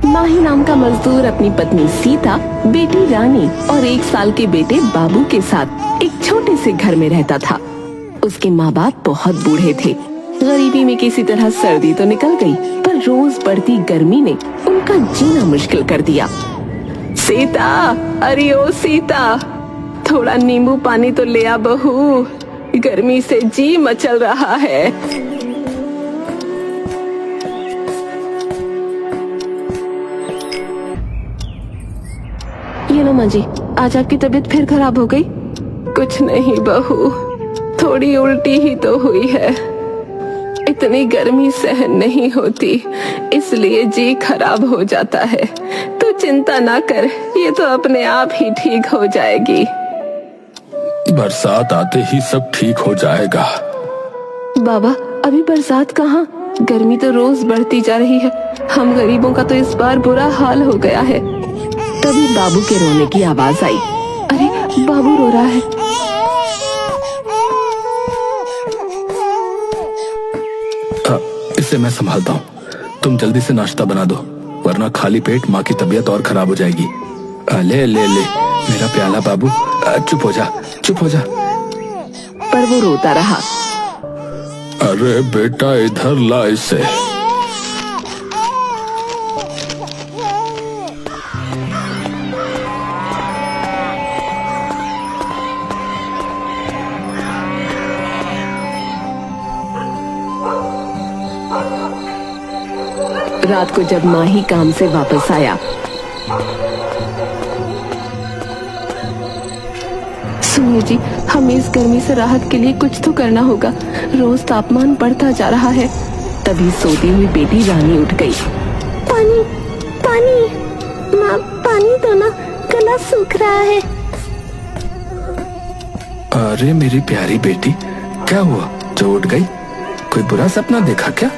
माही नाम का मजदूर अपनी पत्नी सीता, बेटी रानी और 1 साल के बेटे बाबू के साथ एक छोटे से घर में रहता था। उसके माँ बाप बहुत बूढ़े थे। गरीबी में किसी तरह सर्दी तो निकल गई, पर रोज बढ़ती गर्मी ने उनका जीना मुश्किल कर दिया। सीता, अरे ओ सीता, थोड़ा नींबू पानी तो ले आ बहू, गर्मी से जी मचल रहा है। ये लो माँ जी, आज आपकी तबीयत फिर खराब हो गई? कुछ नहीं बहू, थोड़ी उल्टी ही तो हुई है। इतनी गर्मी सहन नहीं होती, इसलिए जी खराब हो जाता है। तू चिंता ना कर, ये तो अपने आप ही ठीक हो जाएगी। बरसात आते ही सब ठीक हो जाएगा। बाबा, अभी बरसात कहाँ, गर्मी तो रोज बढ़ती जा रही है। हम गरीबों का तो इस बार बुरा हाल हो गया है। तभी बाबू के रोने की आवाज आई। अरे बाबू रो रहा है। इसे मैं संभालता हूँ, तुम जल्दी से नाश्ता बना दो, वरना खाली पेट माँ की तबीयत और खराब हो जाएगी। ले ले ले मेरा प्याला बाबू, चुप हो जा, चुप हो जा। पर वो रोता रहा। अरे बेटा, इधर ला इसे। रात को जब माही काम से वापस आया, सुनिए जी, हमें इस गर्मी से राहत के लिए कुछ तो करना होगा। रोज तापमान बढ़ता जा रहा है। तभी सोती हुई बेटी रानी उठ गई। पानी, पानी, माँ पानी दो ना, गला सूख रहा है। अरे मेरी प्यारी बेटी, क्या हुआ जो उठ गई? कोई बुरा सपना देखा क्या?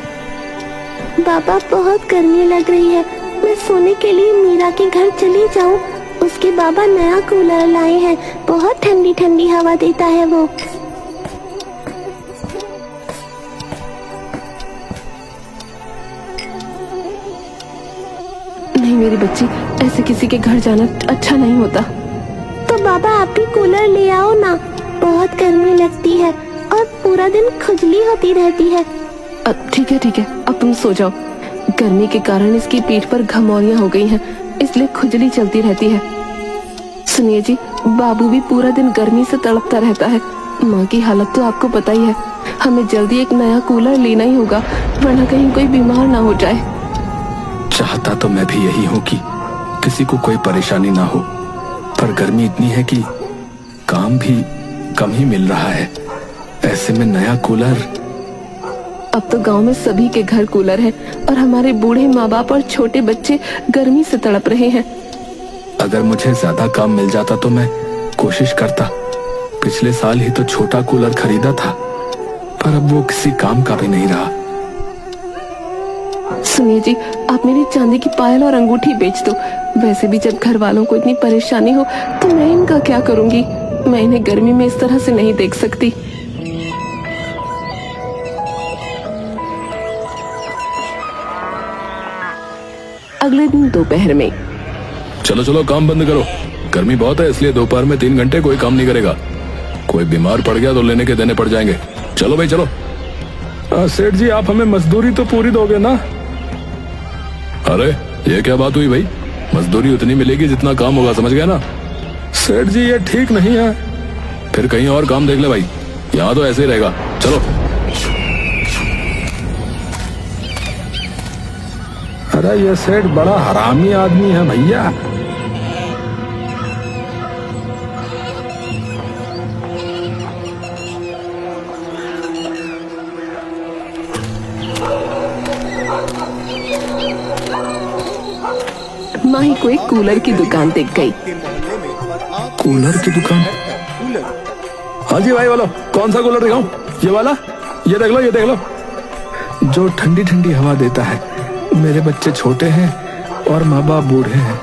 बाबा, बहुत गर्मी लग रही है, मैं सोने के लिए मीरा के घर चली जाऊं। उसके बाबा नया कूलर लाए हैं, बहुत ठंडी ठंडी हवा देता है वो। नहीं मेरी बच्ची, ऐसे किसी के घर जाना अच्छा नहीं होता। तो बाबा आप भी कूलर ले आओ ना, बहुत गर्मी लगती है और पूरा दिन खुजली होती रहती है। ठीक है ठीक है, अब तुम सो जाओ। गर्मी के कारण इसकी पीठ पर घमौरियां हो गई हैं, इसलिए खुजली चलती रहती है। सुनिए जी, बाबू भी पूरा दिन गर्मी से तड़पता रहता है। माँ की हालत तो आपको पता ही है। हमें जल्दी एक नया कूलर लेना ही होगा, वरना कहीं कोई बीमार ना हो जाए। चाहता तो मैं भी यही हूँ कि किसी को कोई परेशानी ना हो, पर गर्मी इतनी है कि काम भी कम ही मिल रहा है। ऐसे में नया कूलर। अब तो गांव में सभी के घर कूलर है और हमारे बूढ़े माँ बाप और छोटे बच्चे गर्मी से तड़प रहे हैं। अगर मुझे ज्यादा काम मिल जाता तो मैं कोशिश करता। पिछले साल ही तो छोटा कूलर खरीदा था, पर अब वो किसी काम का भी नहीं रहा। सुनिए जी, आप मेरी चांदी की पायल और अंगूठी बेच दो। वैसे भी जब घर वालों को इतनी परेशानी हो तो मैं इनका क्या करूंगी। मैं इन्हें गर्मी में इस तरह से नहीं देख सकती। अगले दिन दोपहर में। चलो चलो, काम बंद करो, गर्मी बहुत है, इसलिए दोपहर में 3 घंटे कोई काम नहीं करेगा। कोई बीमार पड़ गया तो लेने के देने पड़ जाएंगे। चलो भाई चलो। सेठ जी, आप हमें मजदूरी तो पूरी दोगे ना? अरे ये क्या बात हुई भाई, मजदूरी उतनी मिलेगी जितना काम होगा, समझ गया ना? सेठ जी ये ठीक नहीं है। फिर कहीं और काम देख ले भाई, यहाँ तो ऐसे ही रहेगा। चलो। अरे ये सेठ बड़ा हरामी आदमी है भैया। माही को एक कूलर की दुकान दिख गई। कूलर की दुकान? हाँ जी भाई, बोलो कौन सा कूलर दिखाऊं? ये वाला? ये देख लो, ये देख लो, जो ठंडी ठंडी हवा देता है। मेरे बच्चे छोटे हैं और माँ बाप बूढ़े हैं।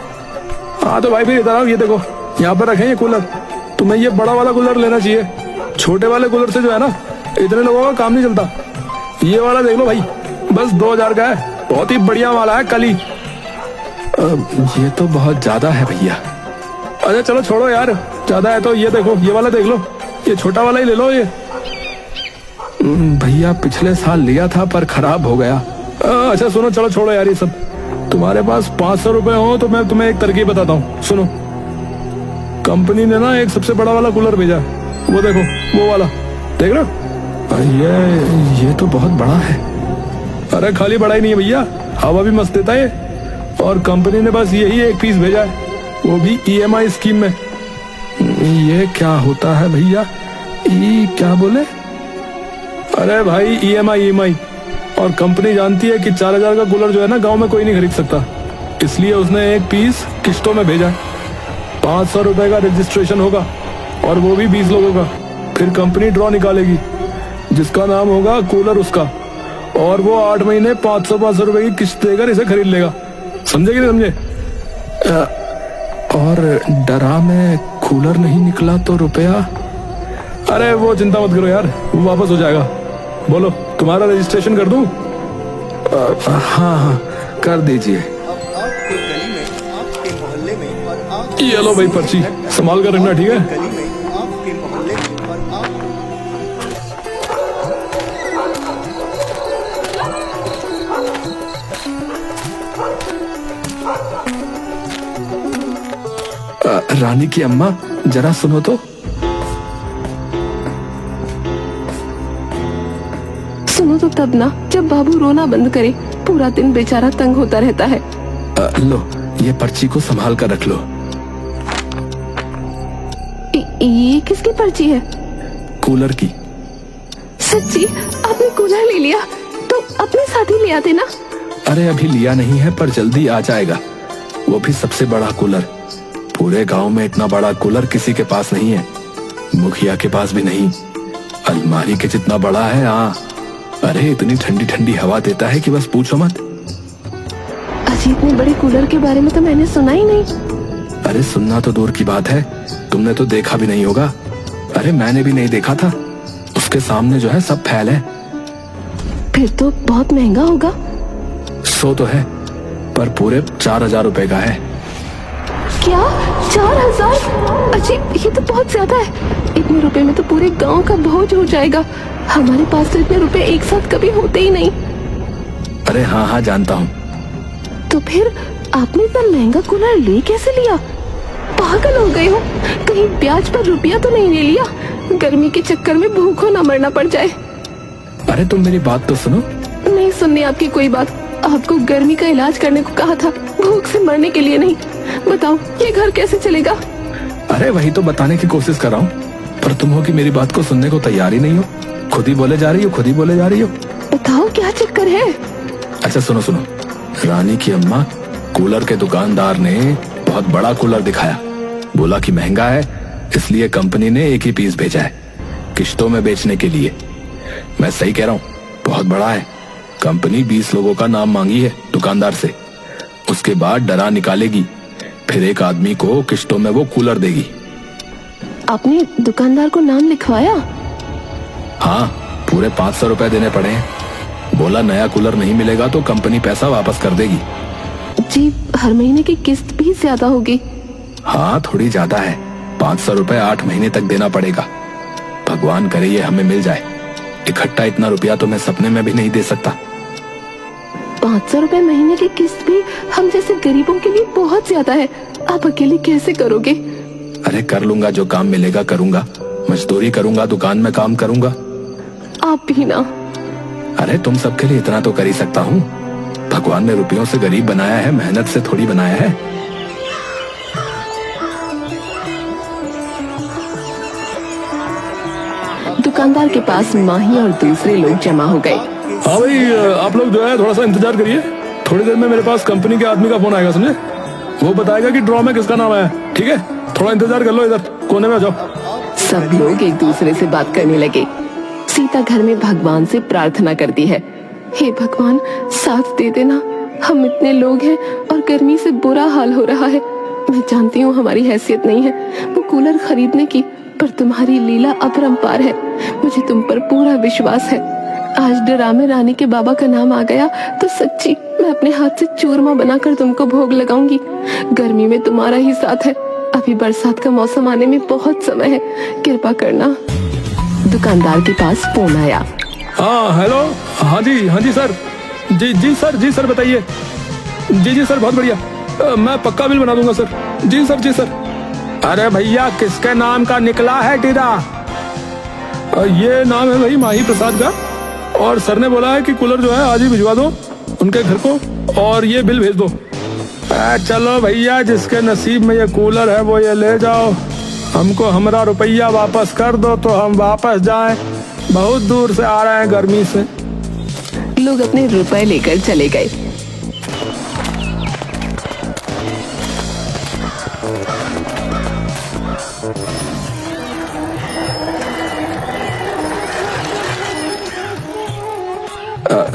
हाँ तो भाई फिर इधर आओ, ये देखो यहाँ पर रखे ये कूलर। तुम्हें ये बड़ा वाला कूलर लेना चाहिए, छोटे वाले कूलर से जो है ना इतने लोगों का काम नहीं चलता। ये वाला देख लो भाई, बस 2000 का है, बहुत ही बढ़िया वाला है, कली। ये तो बहुत ज्यादा है भैया। अरे चलो छोड़ो यार, ज्यादा है तो ये देखो, ये वाला देख लो, ये छोटा वाला ही ले लो ये। भैया पिछले साल लिया था पर खराब हो गया। अच्छा सुनो, चलो छोड़ो यार ये सब। तुम्हारे पास 500 रुपए हो तो मैं तुम्हें एक तरकीब बताता हूँ, सुनो। कंपनी ने ना एक सबसे बड़ा वाला कूलर भेजा, वो देखो, वो वाला देख रहे हो? ये तो बहुत बड़ा है। अरे खाली बड़ा ही नहीं है भैया, हवा भी मस्त देता है। और कंपनी ने बस यही एक पीस भेजा है, वो भी EMI स्कीम में। ये क्या होता है भैया? क्या बोले? अरे भाई EMI। और कंपनी जानती है कि 4000 का कूलर जो है ना गांव में कोई नहीं खरीद सकता, इसलिए उसने एक पीस किस्तों में भेजा। 500 रुपए का रजिस्ट्रेशन होगा और वो भी 20 लोगों का। फिर कंपनी ड्रॉ निकालेगी, जिसका नाम होगा कूलर उसका, और वो 8 महीने 500 रुपए की किस्त देकर इसे खरीद लेगा। समझे कि नहीं समझे? और डरा में कूलर नहीं निकला तो रुपया? अरे वो चिंता मत करो यार, वो वापस हो जाएगा। बोलो, तुम्हारा रजिस्ट्रेशन कर दूं? हाँ कर दीजिए। आपके गली में, आपके मोहल्ले में और आपके ये लो भाई पर्ची, संभाल कर रखना, ठीक है? गली में, आपके मोहल्ले में और आप रानी की अम्मा जरा सुनो तो। सुनो तो तब ना, जब बाबू रोना बंद करे। पूरा दिन बेचारा तंग होता रहता है। लो, ये पर्ची को संभाल कर रख लो। ये किसकी पर्ची है? कूलर की। सच्ची? आपने कूलर ले लिया? तो अपने साथ ही ले आते ना। अरे अभी लिया नहीं है पर जल्दी आ जाएगा, वो भी सबसे बड़ा कूलर। पूरे गांव में इतना बड़ा कूलर किसी के पास नहीं है, मुखिया के पास भी नहीं। अलमारी के जितना बड़ा है। हाँ, अरे इतनी ठंडी ठंडी हवा देता है कि बस पूछो मत। अजी, इतने बड़े कूलर के बारे में तो मैंने सुना ही नहीं। अरे सुनना तो दूर की बात है, तुमने तो देखा भी नहीं होगा। अरे मैंने भी नहीं देखा था, उसके सामने जो है सब फैल है। फिर तो बहुत महंगा होगा। सो तो है, पर पूरे 4000 रुपए का है। क्या 4000? अजी, ये तो बहुत ज्यादा है। इतने रुपए में तो पूरे गांव का बोझ हो जाएगा। हमारे पास तो इतने रुपए एक साथ कभी होते ही नहीं। अरे हाँ जानता हूँ। तो फिर आपने इतना महंगा कूलर ले कैसे लिया? पागल हो गए हो? कहीं ब्याज पर रुपया तो नहीं ले लिया? गर्मी के चक्कर में भूखों ना मरना पड़ जाए। अरे तुम मेरी बात तो सुनो। नहीं सुननी आपकी कोई बात। आपको गर्मी का इलाज करने को कहा था, भूख से मरने के लिए नहीं। बताओ, ये घर कैसे चलेगा? अरे वही तो बताने की कोशिश कर रहा हूँ, पर तुम हो कि मेरी बात को सुनने को तैयार ही नहीं हो। खुद ही बोले जा रही हो। बताओ क्या चक्कर है? अच्छा सुनो, रानी की अम्मा, कूलर के दुकानदार ने बहुत बड़ा कूलर दिखाया, बोला कि महंगा है, इसलिए कंपनी ने एक ही पीस भेजा है किश्तों में बेचने के लिए। मैं सही कह रहा हूँ, बहुत बड़ा है। कंपनी 20 लोगों का नाम मांगी है दुकानदार से, उसके बाद डरा निकालेगी, फिर एक आदमी को किश्तों में वो कूलर देगी। आपने दुकानदार को नाम लिखवाया? हाँ, पूरे 500 रुपए देने पड़े हैं। बोला नया कूलर नहीं मिलेगा तो कंपनी पैसा वापस कर देगी। जी, हर महीने की किस्त भी ज्यादा होगी। हाँ थोड़ी ज्यादा है, 500 रुपए 8 महीने तक देना पड़ेगा। भगवान करे ये हमें मिल जाए। इकट्ठा इतना रुपया तो मैं सपने में भी नहीं दे सकता। 500 रुपए महीने की किस्त भी हम जैसे गरीबों के लिए बहुत ज्यादा है। आप अकेले कैसे करोगे? अरे कर लूंगा, जो काम मिलेगा करूंगा। मजदूरी करूंगा, दुकान में काम करूंगा। आप भी ना। अरे तुम सबके लिए इतना तो कर ही सकता हूँ। भगवान ने रुपयों से गरीब बनाया है, मेहनत से थोड़ी बनाया है। दुकानदार के पास माही और दूसरे लोग जमा हो गए। हाँ भाई, आप लोग जो है थोड़ा सा इंतजार करिए, थोड़ी देर में मेरे पास कंपनी के आदमी का फोन आएगा, समझे? वो बताएगा कि ड्रॉ में किसका नाम आया। ठीक है, थोड़ा इंतजार कर लो, इधर कोने में आ जाओ। सब लोग एक दूसरे से बात करने लगे। सीता घर में भगवान से प्रार्थना करती है, हे भगवान साथ दे देना, हम इतने लोग हैं और गर्मी से बुरा हाल हो रहा है। मैं जानती हूँ हमारी हैसियत नहीं है वो कूलर खरीदने की, पर तुम्हारी लीला अपरंपार है। मुझे तुम पर पूरा विश्वास है। आज ड्रामे रानी के बाबा का नाम आ गया तो सच्ची मैं अपने हाथ से चूरमा बनाकर तुमको भोग लगाऊंगी। गर्मी में तुम्हारा ही साथ है। अभी बरसात का मौसम आने में बहुत समय है, कृपा करना। दुकानदार के पास फोन आया। हाँ हेलो, हाँ जी सर, जी सर बताइए। जी सर, बहुत बढ़िया, मैं पक्का बिल बना दूंगा सर। जी सर। अरे भैया, किसके नाम का निकला है डीरा? ये नाम है भाई माही प्रसाद का, और सर ने बोला है कि कूलर जो है आज ही भिजवा दो उनके घर को, और ये बिल भेज दो। चलो भैया, जिसके नसीब में ये कूलर है वो ये ले जाओ। हमको हमारा रुपया वापस कर दो तो हम वापस जाएं। बहुत दूर से आ रहे हैं गर्मी से। लोग अपने रुपए लेकर चले गए।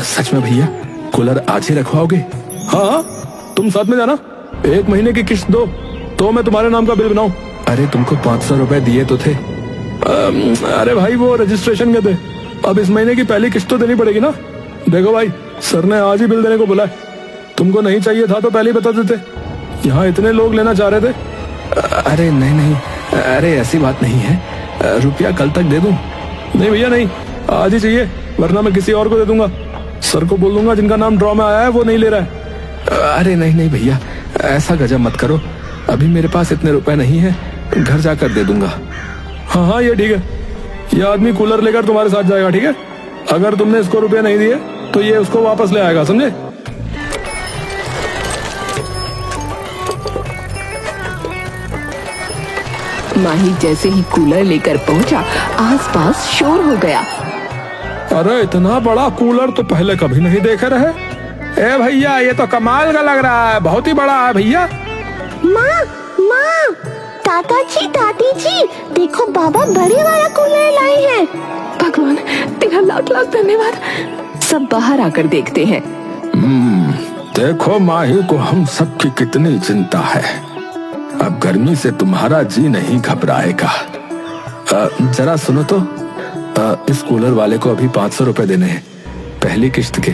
सच में भैया, कूलर आज ही रखवाओगे? हाँ, तुम साथ में जाना। 1 महीने की किस्त दो तो मैं तुम्हारे नाम का बिल बनाऊं। अरे तुमको 500 रुपए दिए तो थे। अरे भाई, वो रजिस्ट्रेशन के थे। अब इस महीने की पहली किस्त तो देनी पड़ेगी ना। देखो भाई, सर ने आज ही बिल देने को बोला है। तुमको नहीं चाहिए था तो पहले ही बता देते। यहाँ इतने लोग लेना चाह रहे थे। अरे नहीं, अरे ऐसी बात नहीं है। रुपया कल तक दे दूं? नहीं भैया नहीं, आज ही चाहिए, वरना मैं किसी और को दे दूंगा। सर को बोल दूंगा जिनका नाम ड्रॉ में आया है वो नहीं ले रहा है। अरे नहीं भैया, ऐसा गजब मत करो। अभी मेरे पास इतने रुपए नहीं है, घर जाकर दे दूंगा। हाँ ये ठीक है। ये आदमी कूलर लेकर तुम्हारे साथ जाएगा, ठीक है? अगर तुमने इसको रुपए नहीं दिए तो ये उसको वापस ले आएगा, समझे? माही जैसे ही कूलर लेकर पहुंचा, आसपास शोर हो गया। अरे इतना बड़ा कूलर तो पहले कभी नहीं देखे रहे। ए भैया, ये तो कमाल का लग रहा है, बहुत ही बड़ा है भैया। माँ, दादाजी, दादी जी, देखो बाबा बड़े वाला कूलर लाए हैं। भगवान, तेरा लाख लाख धन्यवाद। सब बाहर आकर देखते हैं। देखो माही को हम सबकी कितनी चिंता है। अब गर्मी से तुम्हारा जी नहीं घबराएगा। जरा सुनो तो, इस कूलर वाले को अभी 500 रुपए देने हैं, पहली किस्त के,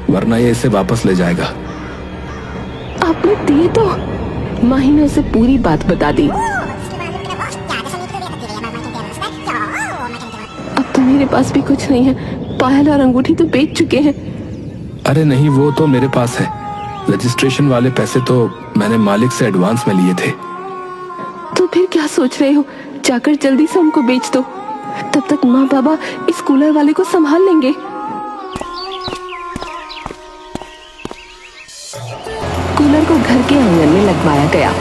वरना ये इसे वापस ले जाएगा। आपने दिए तो? माही ने उसे पूरी बात बता दी। अब तो मेरे पास भी कुछ नहीं है, पायल और अंगूठी तो बेच चुके हैं। अरे नहीं, वो तो मेरे पास है। रजिस्ट्रेशन वाले पैसे तो मैंने मालिक से एडवांस में लिए थे। तो फिर क्या सोच रहे हो? जाकर जल्दी से उनको बेच दो, तब तक माँ बाबा इस कूलर वाले को संभाल लेंगे। कूलर को घर के आंगन में लगवाया गया।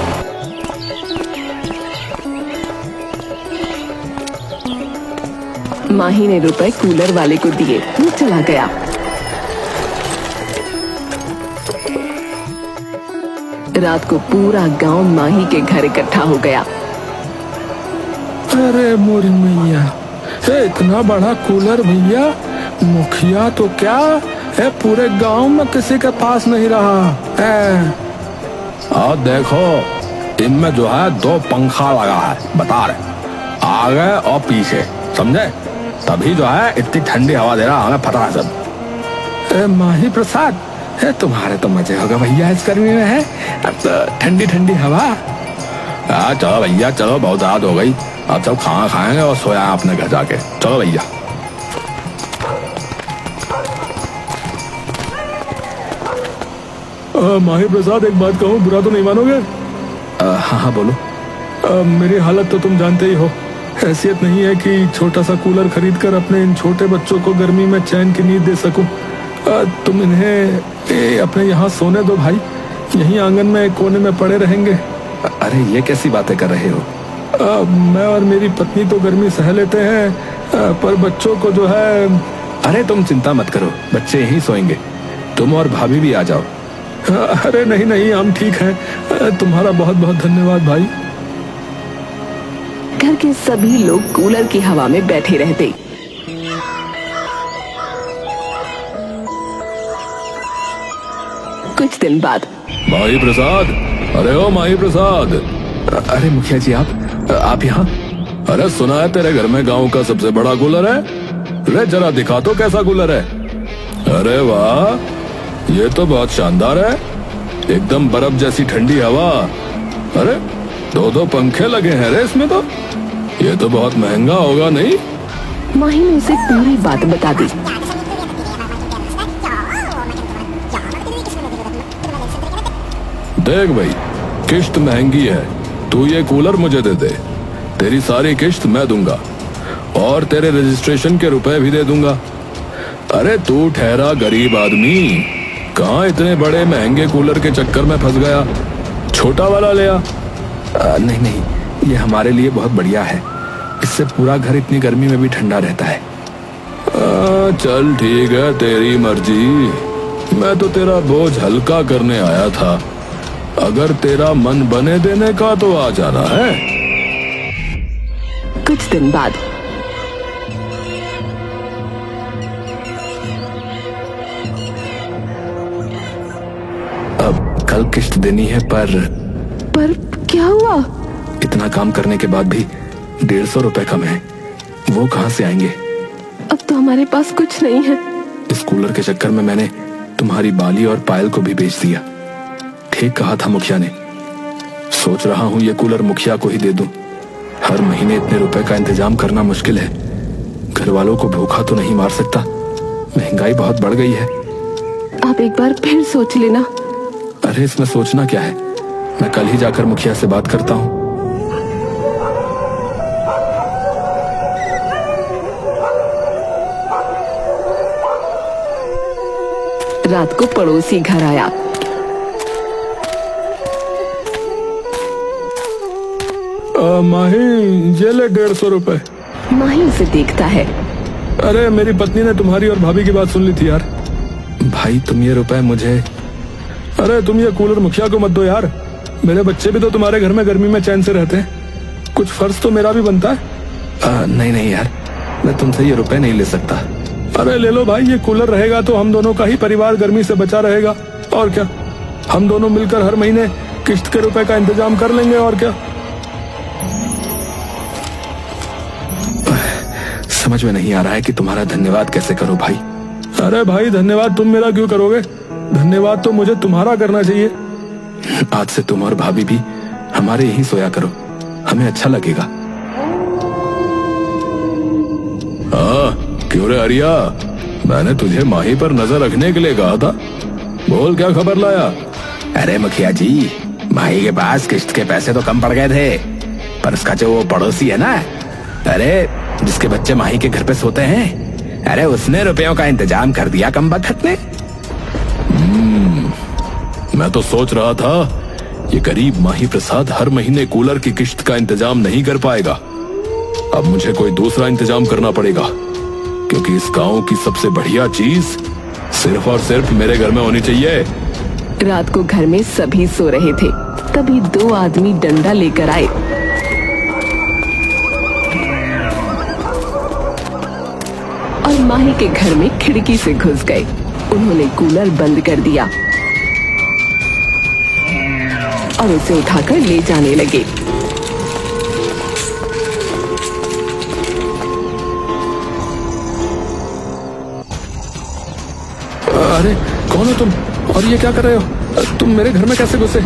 माही ने रुपए कूलर वाले को दिए, वो चला गया। रात को पूरा गांव माही के घर इकट्ठा हो गया। अरे मोरी मैया, इतना बड़ा कूलर भैया, मुखिया तो क्या है, पूरे गांव में किसी के पास नहीं रहा। और देखो, इनमें जो है 2 पंखा लगा है, बता रहे, आगे और पीछे, समझे? तभी जो है इतनी ठंडी हवा दे रहा हमें, पता है सब। माही प्रसाद, तुम्हारे तो मजे होगा भैया इस गर्मी में, है अब तो ठंडी ठंडी हवा। चलो भैया चलो, बहुत रात हो गई, अब सब खाना खाएंगे और सोया अपने घर जाके। चलो भैया। माही प्रसाद, एक बात कहूँ, बुरा तो नहीं मानोगे? हाँ बोलो। मेरी हालत तो तुम जानते ही हो। हैसियत नहीं है कि छोटा सा कूलर खरीद कर अपने इन छोटे बच्चों को गर्मी में चैन की नींद दे सकूं। तुम इन्हें अपने यहाँ सोने दो भाई, यहीं आंगन में कोने में पड़े रहेंगे। अरे ये कैसी बातें कर रहे हो? मैं और मेरी पत्नी तो गर्मी सह लेते हैं, पर बच्चों को जो है। अरे तुम चिंता मत करो, बच्चे यहीं सोएंगे, तुम और भाभी भी आ जाओ। अरे नहीं, हम ठीक हैं, तुम्हारा बहुत बहुत धन्यवाद भाई। घर के सभी लोग कूलर की हवा में बैठे रहते। कुछ दिन बाद, माही प्रसाद, अरे ओ माही प्रसाद। अरे मुखिया जी, आप यहाँ? अरे सुना है तेरे घर में गांव का सबसे बड़ा कूलर है। रे जरा दिखा तो कैसा कूलर है। अरे वाह, ये तो बहुत शानदार है, एकदम बर्फ जैसी ठंडी हवा। अरे दो पंखे लगे हैं रे इसमें तो, ये तो बहुत महंगा होगा नहीं? माही ने उसे पूरी बात बता दी। देख भाई, किश्त महंगी है, तू ये कूलर मुझे दे दे, तेरी सारी किश्त मैं दूंगा और तेरे रजिस्ट्रेशन के रुपए भी दे दूंगा। अरे तू ठहरा गरीब आदमी, कहाँ इतने बड़े महंगे कूलर के चक्कर में फंस गया, छोटा वाला ले आ। नहीं नहीं, ये हमारे लिए बहुत बढ़िया है, इससे पूरा घर इतनी गर्मी में भी ठंडा रहता है। चल ठीक है, तेरी मर्जी, मैं तो तेरा बोझ हल्का करने आया था, अगर तेरा मन बने देने का तो आ जाना है। कुछ दिन बाद अब कल किश्त देनी है, पर क्या हुआ? इतना काम करने के बाद भी 150 रुपए कम है, वो कहाँ से आएंगे? अब तो हमारे पास कुछ नहीं है। इस कूलर के चक्कर में मैंने तुम्हारी बाली और पायल को भी बेच दिया। ठीक कहा था मुखिया ने, सोच रहा हूँ ये कूलर मुखिया को ही दे दूं। हर महीने इतने रुपए का इंतजाम करना मुश्किल है, घर वालों को भूखा तो नहीं मार सकता, महंगाई बहुत बढ़ गई है। आप एक बार फिर सोच लेना। अरे इसमें सोचना क्या है, मैं कल ही जाकर मुखिया से बात करता हूँ। रात को पड़ोसी घर आया। माही, ये ले 150 रुपए। माही उसे देखता है। अरे मेरी पत्नी ने तुम्हारी और भाभी की बात सुन ली थी यार। भाई तुम ये रुपए मुझे। अरे तुम ये कूलर मुखिया को मत दो यार, मेरे बच्चे भी तो तुम्हारे घर में गर्मी में चैन से रहते हैं, कुछ फर्ज तो मेरा भी बनता है। नहीं नहीं यार, मैं तुमसे ये रुपए नहीं ले सकता। अरे ले लो भाई, ये कूलर रहेगा तो हम दोनों का ही परिवार गर्मी से बचा रहेगा, और क्या, हम दोनों मिलकर हर महीने किश्त के रुपए का इंतजाम कर लेंगे, और क्या। समझ में नहीं आ रहा है कि तुम्हारा धन्यवाद कैसे करो भाई। अरे भाई, धन्यवाद तुम मेरा क्यों करोगे, धन्यवाद तो मुझे तुम्हारा करना चाहिए। आज से तुम और भाभी भी हमारे यहीं सोया करो, हमें अच्छा लगेगा। हाँ क्यों रे हरिया, मैंने तुझे माही पर नजर रखने के लिए कहा था, बोल क्या खबर लाया। अरे मुखिया जी, माही के पास किश्त के पैसे तो कम पड़ गए थे, पर उसका जो वो पड़ोसी है ना, अरे जिसके बच्चे माही के घर पे सोते हैं, अरे उसने रुपयों का इंतजाम कर दिया कम बखत ने। मैं तो सोच रहा था ये गरीब माही प्रसाद हर महीने कूलर की किश्त का इंतजाम नहीं कर पाएगा, अब मुझे कोई दूसरा इंतजाम करना पड़ेगा, क्योंकि इस गांव की सबसे बढ़िया चीज सिर्फ और सिर्फ मेरे घर में होनी चाहिए। रात को घर में सभी सो रहे थे, तभी 2 आदमी डंडा लेकर आए। और माही के घर में खिड़की से घुस गए। उन्होंने कूलर बंद कर दिया और उसे उठाकर ले जाने लगे। अरे कौन हो तुम, और ये क्या कर रहे हो, तुम मेरे घर में कैसे घुसे।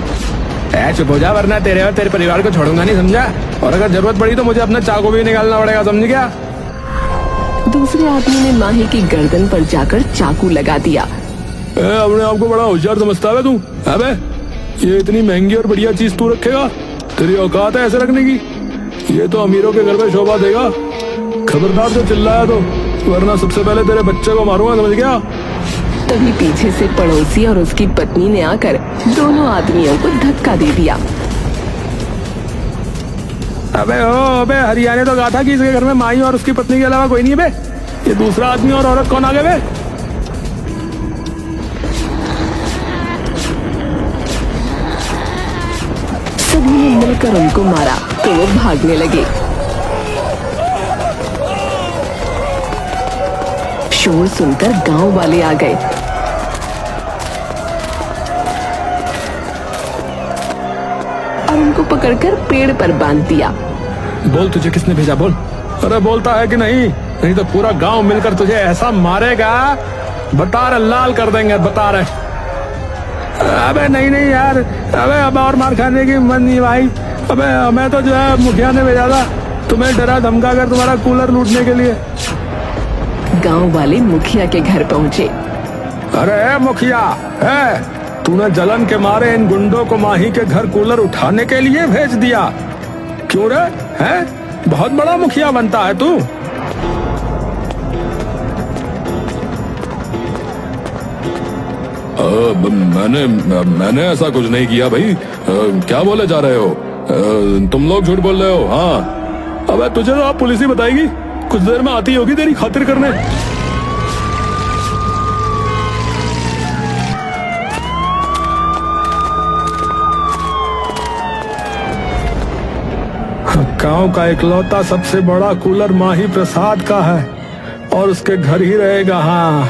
चुप हो जा, वरना तेरे और तेरे परिवार को छोड़ूंगा नहीं, समझा। और अगर जरूरत पड़ी तो मुझे अपना चाकू भी निकालना पड़ेगा, समझ गया। दूसरे आदमी ने माही की गर्दन पर जाकर चाकू लगा दिया। अपने आप को बड़ा होशियार समझता है तू। अबे ये इतनी महंगी और बढ़िया चीज तू रखेगा, तेरी औकात है ऐसे रखने की, ये तो अमीरों के घर पे शोभा देगा। खबरदार जो चिल्लाया तो, वरना सबसे पहले तेरे बच्चे को मारूंगा, समझ गया। तभी पीछे से पड़ोसी और उसकी पत्नी ने आकर दोनों आदमियों को धक्का दे दिया। अबे हरियाणा तो कहा था कि इसके घर में माई और उसकी पत्नी के अलावा कोई नहीं है बे, ये दूसरा आदमी और औरत कौन आ गए बे। सभी ने मिलकर उनको मारा तो वो भागने लगे। शोर सुनकर गांव वाले आ गए। और उनको पकड़कर पेड़ पर बांध दिया। बोल तुझे किसने भेजा, बोल। अरे बोलता है कि नहीं, नहीं तो पूरा गांव मिलकर तुझे ऐसा मारेगा, बता रहे लाल कर देंगे, बता रहे। अबे नहीं नहीं यार, अबे अब और मार खाने की मन नहीं भाई। अबे हमें तो जो है मुखिया ने भेजा था तुम्हें डरा धमका कर तुम्हारा कूलर लूटने के लिए। गांव वाले मुखिया के घर पहुंचे। अरे मुखिया है, तूने जलन के मारे इन गुंडों को माही के घर कूलर उठाने के लिए भेज दिया, क्यों रे? है बहुत बड़ा मुखिया बनता है तू। मैंने ऐसा कुछ नहीं किया भाई। क्या बोले जा रहे हो? तुम लोग झूठ बोल रहे हो। हाँ अबे तुझे तो आप पुलिस ही बताएगी, कुछ देर में आती होगी तेरी खातिर करने। गांव का इकलौता सबसे बड़ा कूलर माही प्रसाद का है और उसके घर ही रहेगा। हाँ